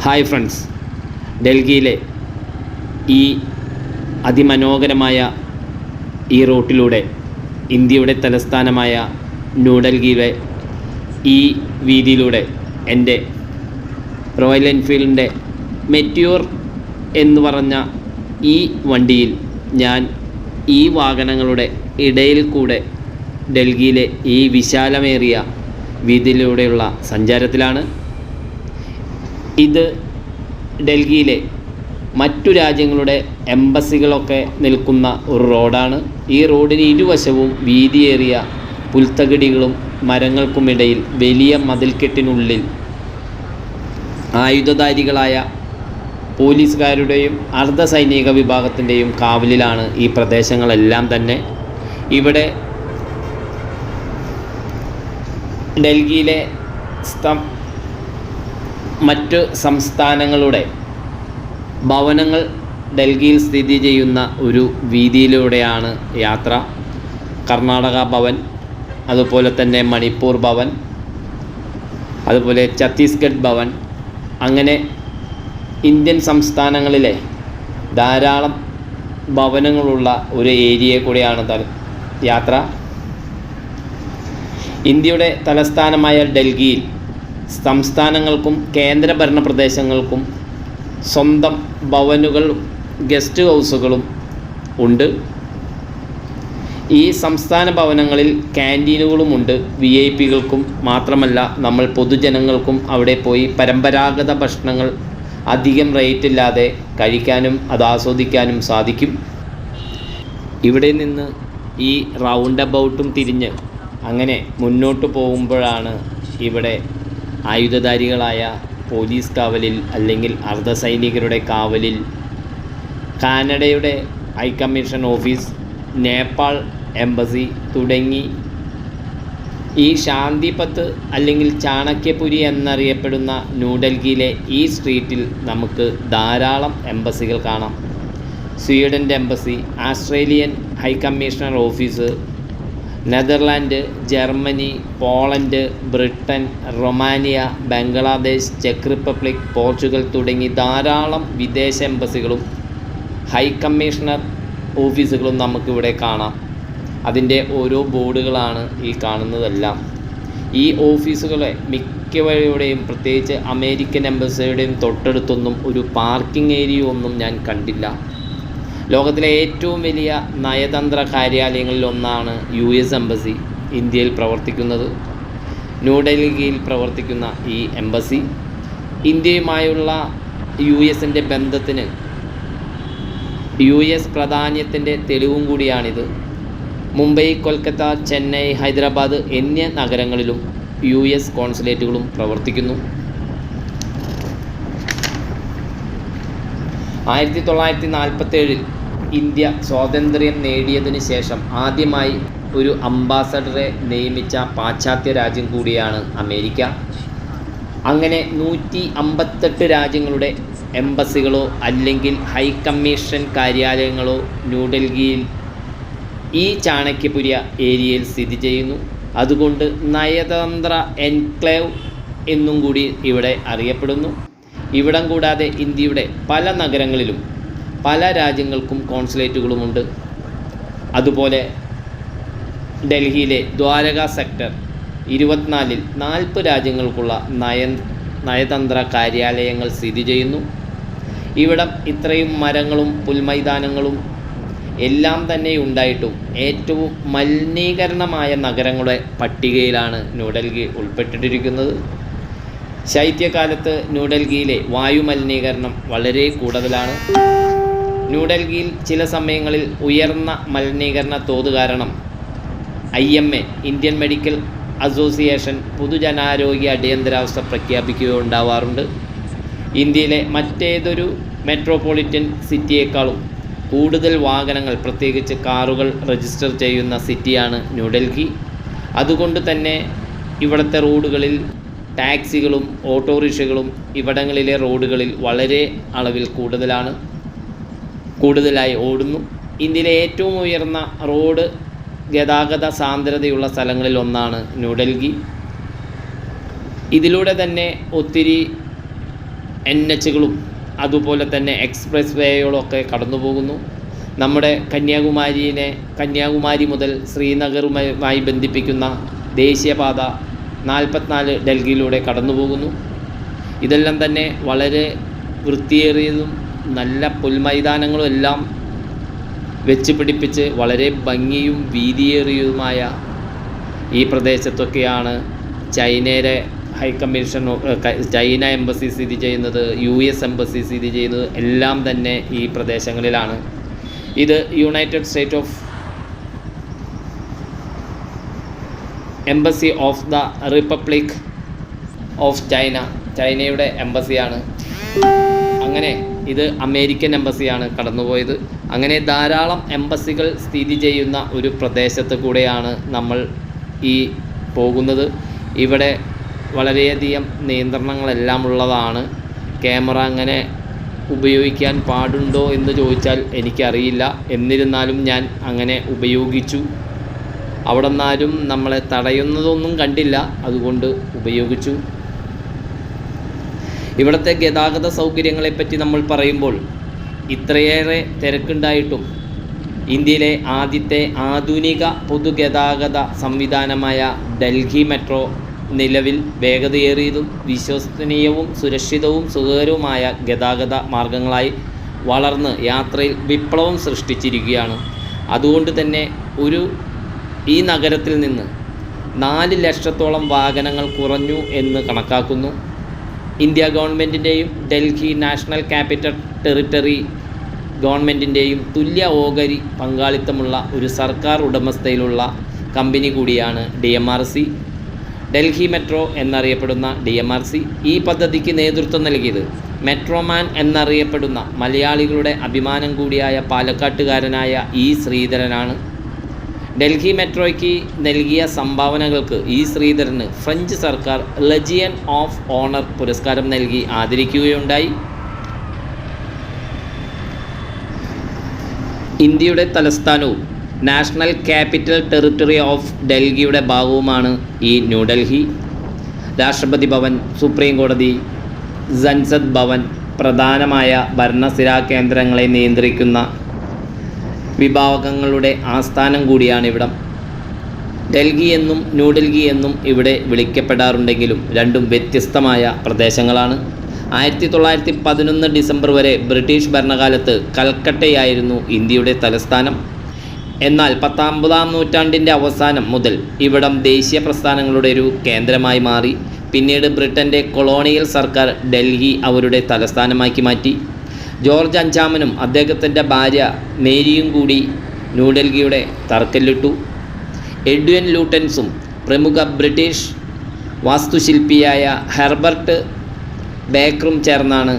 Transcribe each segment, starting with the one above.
Hi friends, ഡൽഹിയിലെ ഈ അതിമനോഹരമായ ഈ റൂട്ടിലൂടെ ഇന്ത്യയുടെ തലസ്ഥാനമായ ന്യൂഡൽഹിയിലെ ഈ വീതിയിലൂടെ എൻ്റെ റോയൽ എൻഫീൽഡിൻ്റെ മെറ്റ്യൂർ എന്ന് പറഞ്ഞ ഈ വണ്ടിയിൽ ഞാൻ ഈ വാഹനങ്ങളുടെ ഇടയിൽ കൂടെ ഡൽഹിയിലെ ഈ വിശാലമേറിയ വീതിയിലൂടെയുള്ള സഞ്ചാരത്തിലാണ്. ഇത് ഡൽഹിയിലെ മറ്റു രാജ്യങ്ങളുടെ എംബസികളൊക്കെ നിൽക്കുന്ന ഒരു റോഡാണ്. ഈ റോഡിന് ഇരുവശവും വീതിയേറിയ പുൽത്തകിടികളും മരങ്ങൾക്കുമിടയിൽ വലിയ മതിൽക്കെട്ടിനുള്ളിൽ ആയുധധാരികളായ പോലീസുകാരുടെയും അർദ്ധസൈനിക വിഭാഗത്തിൻ്റെയും കാവലിലാണ് ഈ പ്രദേശങ്ങളെല്ലാം തന്നെ. ഇവിടെ ഡൽഹിയിലെ മറ്റ് സംസ്ഥാനങ്ങളുടെ ഭവനങ്ങൾ ഡൽഹിയിൽ സ്ഥിതി ചെയ്യുന്ന ഒരു വീതിയിലൂടെയാണ് യാത്ര. കർണാടക ഭവൻ, അതുപോലെ തന്നെ മണിപ്പൂർ ഭവൻ, അതുപോലെ ഛത്തീസ്ഗഡ് ഭവൻ, അങ്ങനെ ഇന്ത്യൻ സംസ്ഥാനങ്ങളിലെ ധാരാളം ഭവനങ്ങളുള്ള ഒരു ഏരിയയിൽ കൂടെയാണ് യാത്ര. ഇന്ത്യയുടെ തലസ്ഥാനമായ ഡൽഹിയിൽ സംസ്ഥാനങ്ങൾക്കും കേന്ദ്രഭരണ പ്രദേശങ്ങൾക്കും സ്വന്തം ഭവനുകളും ഗസ്റ്റ് ഹൗസുകളും ഉണ്ട്. ഈ സംസ്ഥാന ഭവനങ്ങളിൽ ക്യാൻറ്റീനുകളുമുണ്ട്. VIP-കൾക്കും മാത്രമല്ല, നമ്മൾ പൊതുജനങ്ങൾക്കും അവിടെ പോയി പരമ്പരാഗത ഭക്ഷണങ്ങൾ അധികം റേറ്റില്ലാതെ കഴിക്കാനും അത് ആസ്വദിക്കാനും സാധിക്കും. ഇവിടെ നിന്ന് ഈ റൗണ്ട് അബൌട്ടും തിരിഞ്ഞ് അങ്ങനെ മുന്നോട്ട് പോകുമ്പോഴാണ് ഇവിടെ ആയുധധാരികളായ പോലീസ് കാവലിൽ അല്ലെങ്കിൽ അർദ്ധസൈനികരുടെ കാവലിൽ കാനഡയുടെ ഹൈക്കമ്മീഷൻ ഓഫീസ്, നേപ്പാൾ എംബസി തുടങ്ങി ഈ ശാന്തിപത്ത് അല്ലെങ്കിൽ ചാണക്യപുരി എന്നറിയപ്പെടുന്ന ന്യൂഡൽഹിയിലെ ഈ സ്ട്രീറ്റിൽ നമുക്ക് ധാരാളം എംബസികൾ കാണാം. സ്വീഡൻ്റെ embassy, Australian high commissioner office, Netherland, Germany, Poland, Britain, Romania, Bangladesh, ചെക്ക് റിപ്പബ്ലിക്, പോർച്ചുഗൽ തുടങ്ങി ധാരാളം വിദേശ എംബസികളും ഹൈക്കമ്മീഷണർ ഓഫീസുകളും നമുക്കിവിടെ കാണാം. അതിൻ്റെ ഓരോ ബോർഡുകളാണ് ഈ കാണുന്നതെല്ലാം. ഈ ഓഫീസുകളെ മിക്കവരുടെയും, പ്രത്യേകിച്ച് അമേരിക്കൻ എംബസിയുടെയും തൊട്ടടുത്തൊന്നും ഒരു പാർക്കിംഗ് ഏരിയ ഒന്നും ഞാൻ കണ്ടില്ല. ലോകത്തിലെ ഏറ്റവും വലിയ നയതന്ത്ര കാര്യാലയങ്ങളിലൊന്നാണ് US എംബസി ഇന്ത്യയിൽ പ്രവർത്തിക്കുന്നത്. ന്യൂഡൽഹിയിൽ പ്രവർത്തിക്കുന്ന ഈ എംബസി ഇന്ത്യയുമായുള്ള US-ൻ്റെ ബന്ധത്തിന് US പ്രാധാന്യത്തിൻ്റെ തെളിവും കൂടിയാണിത്. മുംബൈ, കൊൽക്കത്ത, ചെന്നൈ, ഹൈദരാബാദ് എന്നീ നഗരങ്ങളിലും US കോൺസുലേറ്റുകളും പ്രവർത്തിക്കുന്നു. 1947 ഇന്ത്യ സ്വാതന്ത്ര്യം നേടിയതിന് ശേഷം ആദ്യമായി ഒരു അംബാസഡറെ നിയമിച്ച പാശ്ചാത്യ രാജ്യം കൂടിയാണ് അമേരിക്ക. അങ്ങനെ 158 രാജ്യങ്ങളുടെ എംബസികളോ അല്ലെങ്കിൽ ഹൈക്കമ്മീഷൻ കാര്യാലയങ്ങളോ ന്യൂഡൽഹിയിൽ ഈ ചാണക്യപുരി ഏരിയയിൽ സ്ഥിതി ചെയ്യുന്നു. അതുകൊണ്ട് നയതന്ത്ര എൻക്ലേവ് എന്നും കൂടി ഇവിടെ അറിയപ്പെടുന്നു. ഇവിടം കൂടാതെ ഇന്ത്യയുടെ പല നഗരങ്ങളിലും പല രാജ്യങ്ങൾക്കും കോൺസുലേറ്റുകളുമുണ്ട്. അതുപോലെ ഡൽഹിയിലെ ദ്വാരക സെക്ടർ 24-ൽ 40 രാജ്യങ്ങൾക്കുള്ള നയതന്ത്ര കാര്യാലയങ്ങൾ സ്ഥിതി ചെയ്യുന്നു. ഇവിടം ഇത്രയും മരങ്ങളും പുൽമൈതാനങ്ങളും എല്ലാം തന്നെ ഉണ്ടായിട്ടും ഏറ്റവും മലിനീകരണമായ നഗരങ്ങളുടെ പട്ടികയിലാണ് ന്യൂഡൽഹി ഉൾപ്പെട്ടിട്ടിരിക്കുന്നത്. ശൈത്യകാലത്ത് ന്യൂഡൽഹിയിലെ വായുമലിനീകരണം വളരെ കൂടുതലാണ്. ന്യൂഡൽഹിയിൽ ചില സമയങ്ങളിൽ ഉയർന്ന മലിനീകരണ തോത് കാരണം IMA, ഇന്ത്യൻ മെഡിക്കൽ അസോസിയേഷൻ, പൊതുജനാരോഗ്യ അടിയന്തരാവസ്ഥ പ്രഖ്യാപിക്കുകയുണ്ടാവാറുണ്ട്. ഇന്ത്യയിലെ മറ്റേതൊരു മെട്രോപൊളിറ്റൻ സിറ്റിയേക്കാളും കൂടുതൽ വാഹനങ്ങൾ, പ്രത്യേകിച്ച് കാറുകൾ രജിസ്റ്റർ ചെയ്യുന്ന സിറ്റിയാണ് ന്യൂഡൽഹി. അതുകൊണ്ട് തന്നെ ഇവിടുത്തെ റോഡുകളിൽ ടാക്സികളും ഓട്ടോറിക്ഷകളും ഇവിടങ്ങളിലെ റോഡുകളിൽ വളരെ അളവിൽ കൂടുതലായി ഓടുന്നു. ഇന്ത്യയിലെ ഏറ്റവും ഉയർന്ന റോഡ് ഗതാഗത സാന്ദ്രതയുള്ള സ്ഥലങ്ങളിൽ ഒന്നാണ് ന്യൂഡൽഹി. ഇതിലൂടെ തന്നെ ഒത്തിരി NHകളും അതുപോലെ തന്നെ എക്സ്പ്രസ് വേകളൊക്കെ കടന്നു പോകുന്നു. നമ്മുടെ കന്യാകുമാരി മുതൽ ശ്രീനഗറുമായി ബന്ധിപ്പിക്കുന്ന ദേശീയപാത 44 ഡൽഹിയിലൂടെ കടന്നു പോകുന്നു. ഇതെല്ലാം തന്നെ വളരെ വൃത്തിയേറിയതും നല്ല പുൽമൈതാനങ്ങളും എല്ലാം വെച്ച് പിടിപ്പിച്ച് വളരെ ഭംഗിയും വീതിയേറിയതുമായ ഈ പ്രദേശത്തൊക്കെയാണ് ചൈനയുടെ ഹൈക്കമ്മീഷൻ, ചൈന എംബസി സ്ഥിതി ചെയ്യുന്നത്, US എംബസി സ്ഥിതി ചെയ്യുന്നത് എല്ലാം തന്നെ ഈ പ്രദേശങ്ങളിലാണ്. ഇത് United state of embassy of the republic of ചൈനയുടെ എംബസിയാണ്. അങ്ങനെ ഇത് അമേരിക്കൻ എംബസിയാണ് കടന്നുപോയത്. അങ്ങനെ ധാരാളം എംബസികൾ സ്ഥിതി ചെയ്യുന്ന ഒരു പ്രദേശത്ത് കൂടെയാണ് നമ്മൾ ഈ പോകുന്നത്. ഇവിടെ വളരെയധികം നിയന്ത്രണങ്ങളെല്ലാം ഉള്ളതാണ്. ക്യാമറ അങ്ങനെ ഉപയോഗിക്കാൻ പാടുണ്ടോ എന്ന് ചോദിച്ചാൽ എനിക്കറിയില്ല. എന്നിരുന്നാലും ഞാൻ അങ്ങനെ ഉപയോഗിച്ചു. അവിടെ നിന്നാരും നമ്മളെ തടയുന്നതൊന്നും കണ്ടില്ല, അതുകൊണ്ട് ഉപയോഗിച്ചു. ഇവിടുത്തെ ഗതാഗത സൗകര്യങ്ങളെപ്പറ്റി നമ്മൾ പറയുമ്പോൾ ഇത്രയേറെ തിരക്കുണ്ടായിട്ടും ഇന്ത്യയിലെ ആദ്യത്തെ ആധുനിക പൊതുഗതാഗത സംവിധാനമായ ഡൽഹി മെട്രോ നിലവിൽ വേഗതയേറിയതും വിശ്വസനീയവും സുരക്ഷിതവും സുഖകരവുമായ ഗതാഗത മാർഗങ്ങളായി വളർന്ന് യാത്രയിൽ വിപ്ലവം സൃഷ്ടിച്ചിരിക്കുകയാണ്. അതുകൊണ്ട് തന്നെ ഈ നഗരത്തിൽ നിന്ന് 4 ലക്ഷത്തോളം വാഹനങ്ങൾ കുറഞ്ഞു എന്ന് കണക്കാക്കുന്നു. ഇന്ത്യ ഗവൺമെൻറ്റിൻ്റെയും ഡൽഹി നാഷണൽ ക്യാപിറ്റൽ ടെറിട്ടറി ഗവൺമെൻറ്റിൻ്റെയും തുല്യ ഓഹരി പങ്കാളിത്തമുള്ള ഒരു സർക്കാർ ഉടമസ്ഥയിലുള്ള കമ്പനി കൂടിയാണ് DMRC. ഡൽഹി മെട്രോ എന്നറിയപ്പെടുന്ന DMRC ഈ പദ്ധതിക്ക് നേതൃത്വം നൽകിയത് മെട്രോമാൻ എന്നറിയപ്പെടുന്ന മലയാളികളുടെ അഭിമാനം കൂടിയായ പാലക്കാട്ടുകാരനായ ശ്രീധരനാണ്. ഡൽഹി മെട്രോയ്ക്ക് നൽകിയ സംഭാവനകൾക്ക് ശ്രീധരന് ഫ്രഞ്ച് സർക്കാർ ലെജിയൻ ഓഫ് ഓണർ പുരസ്കാരം നൽകി ആദരിക്കുകയുണ്ടായി. ഇന്ത്യയുടെ തലസ്ഥാനവും നാഷണൽ ക്യാപിറ്റൽ ടെറിട്ടറി ഓഫ് ഡൽഹിയുടെ ഭാഗവുമാണ് ഈ ന്യൂഡൽഹി. രാഷ്ട്രപതി ഭവൻ, സുപ്രീം കോടതി, സൻസദ് ഭവൻ പ്രധാനമായ ഭരണസിരാ കേന്ദ്രങ്ങളെ നിയന്ത്രിക്കുന്ന വിഭാഗങ്ങളുടെ ആസ്ഥാനം കൂടിയാണ് ഇവിടം. ഡൽഹി എന്നും ന്യൂഡൽഹി എന്നും ഇവിടെ വിളിക്കപ്പെടാറുണ്ടെങ്കിലും രണ്ടും വ്യത്യസ്തമായ പ്രദേശങ്ങളാണ്. 1911 ഡിസംബർ വരെ ബ്രിട്ടീഷ് ഭരണകാലത്ത് കൽക്കട്ടയായിരുന്നു ഇന്ത്യയുടെ തലസ്ഥാനം. എന്നാൽ 19-ാം നൂറ്റാണ്ടിൻ്റെ അവസാനം മുതൽ ഇവിടം ദേശീയ പ്രസ്ഥാനങ്ങളുടെ ഒരു കേന്ദ്രമായി മാറി. പിന്നീട് ബ്രിട്ടൻ്റെ കൊളോണിയൽ സർക്കാർ ഡൽഹി അവരുടെ തലസ്ഥാനമാക്കി മാറ്റി. ജോർജ് അഞ്ചാമനും അദ്ദേഹത്തിൻ്റെ ഭാര്യ മേരിയും കൂടി ന്യൂഡൽഹിയുടെ തറക്കല്ലിട്ടു. എഡ്വിൻ ലൂട്ടൻസും പ്രമുഖ ബ്രിട്ടീഷ് വാസ്തുശില്പിയായ ഹെർബർട്ട് ബേക്കറും ചേർന്നാണ്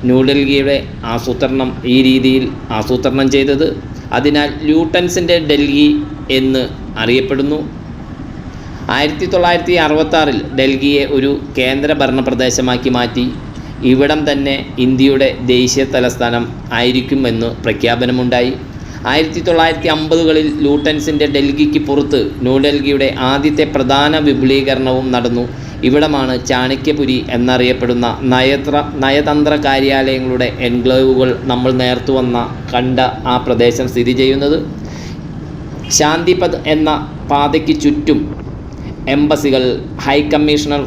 ന്യൂഡൽഹിയുടെ ആസൂത്രണം ഈ രീതിയിൽ ആസൂത്രണം ചെയ്തത്. അതിനാൽ ലൂട്ടൻസിൻ്റെ ഡൽഹി എന്ന് അറിയപ്പെടുന്നു. 1966 ഡൽഹിയെ ഒരു കേന്ദ്രഭരണ പ്രദേശമാക്കി മാറ്റി. ഇവിടം തന്നെ ഇന്ത്യയുടെ ദേശീയ തലസ്ഥാനം ആയിരിക്കുമെന്ന് പ്രഖ്യാപനമുണ്ടായി. 1950കളിൽ ലൂട്ടൻസിൻ്റെ ഡൽഹിക്ക് പുറത്ത് ന്യൂഡൽഹിയുടെ ആദ്യത്തെ പ്രധാന വിപുലീകരണവും നടന്നു. ഇവിടമാണ് ചാണക്യപുരി എന്നറിയപ്പെടുന്ന നയതന്ത്ര കാര്യാലയങ്ങളുടെ എൻക്ലേവുകൾ നമ്മൾ കണ്ട ആ പ്രദേശം സ്ഥിതി ചെയ്യുന്നത്. ശാന്തിപഥ് എന്ന പാതയ്ക്ക് ചുറ്റും എംബസികൾ, ഹൈക്കമ്മീഷണർ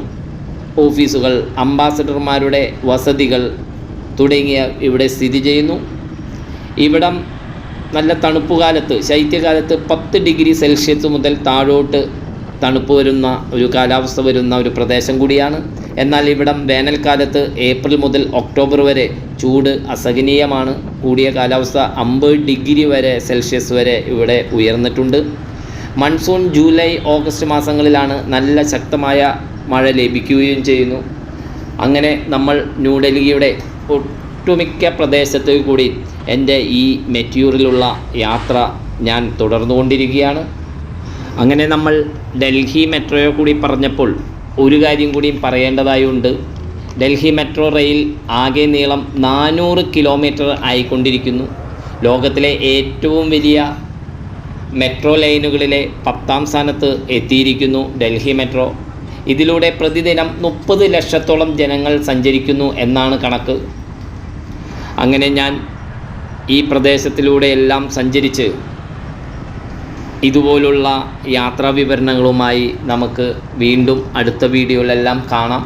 ഓഫീസുകൾ, അംബാസഡർമാരുടെ വസതികൾ തുടങ്ങിയ ഇവിടെ സ്ഥിതി ചെയ്യുന്നു. ഇവിടം നല്ല തണുപ്പുകാലത്ത്, ശൈത്യകാലത്ത് 10 ഡിഗ്രി സെൽഷ്യസ് മുതൽ താഴോട്ട് തണുപ്പ് വരുന്ന ഒരു കാലാവസ്ഥ വരുന്ന ഒരു പ്രദേശം കൂടിയാണ്. എന്നാൽ ഇവിടം വേനൽക്കാലത്ത് ഏപ്രിൽ മുതൽ ഒക്ടോബർ വരെ ചൂട് അസഹനീയമാണ്. കൂടിയ കാലാവസ്ഥ 50 ഡിഗ്രി സെൽഷ്യസ് വരെ ഇവിടെ ഉയർന്നിട്ടുണ്ട്. മൺസൂൺ ജൂലൈ ഓഗസ്റ്റ് മാസങ്ങളിലാണ് നല്ല ശക്തമായ മഴ ലഭിക്കുകയും ചെയ്യുന്നു. അങ്ങനെ നമ്മൾ ന്യൂഡൽഹിയുടെ ഒട്ടുമിക്ക പ്രദേശത്ത് കൂടി എൻ്റെ ഈ മെറ്റ്യൂറിലുള്ള യാത്ര ഞാൻ തുടർന്നുകൊണ്ടിരിക്കുകയാണ്. അങ്ങനെ നമ്മൾ ഡൽഹി മെട്രോയെ കൂടി പറഞ്ഞപ്പോൾ ഒരു കാര്യം കൂടിയും പറയേണ്ടതായുണ്ട്. ഡൽഹി മെട്രോ റെയിൽ ആകെ നീളം 400 കിലോമീറ്റർ ആയിക്കൊണ്ടിരിക്കുന്നു. ലോകത്തിലെ ഏറ്റവും വലിയ മെട്രോ ലൈനുകളിലെ 10ാം സ്ഥാനത്ത് എത്തിയിരിക്കുന്നു ഡൽഹി മെട്രോ. ഇതിലൂടെ പ്രതിദിനം 30 ലക്ഷത്തോളം ജനങ്ങൾ സഞ്ചരിക്കുന്നു എന്നാണ് കണക്ക്. അങ്ങനെ ഞാൻ ഈ പ്രദേശത്തിലൂടെയെല്ലാം സഞ്ചരിച്ച് ഇതുപോലുള്ള യാത്രാ വിവരണങ്ങളുമായി നമുക്ക് വീണ്ടും അടുത്ത വീഡിയോയിലെല്ലാം കാണാം.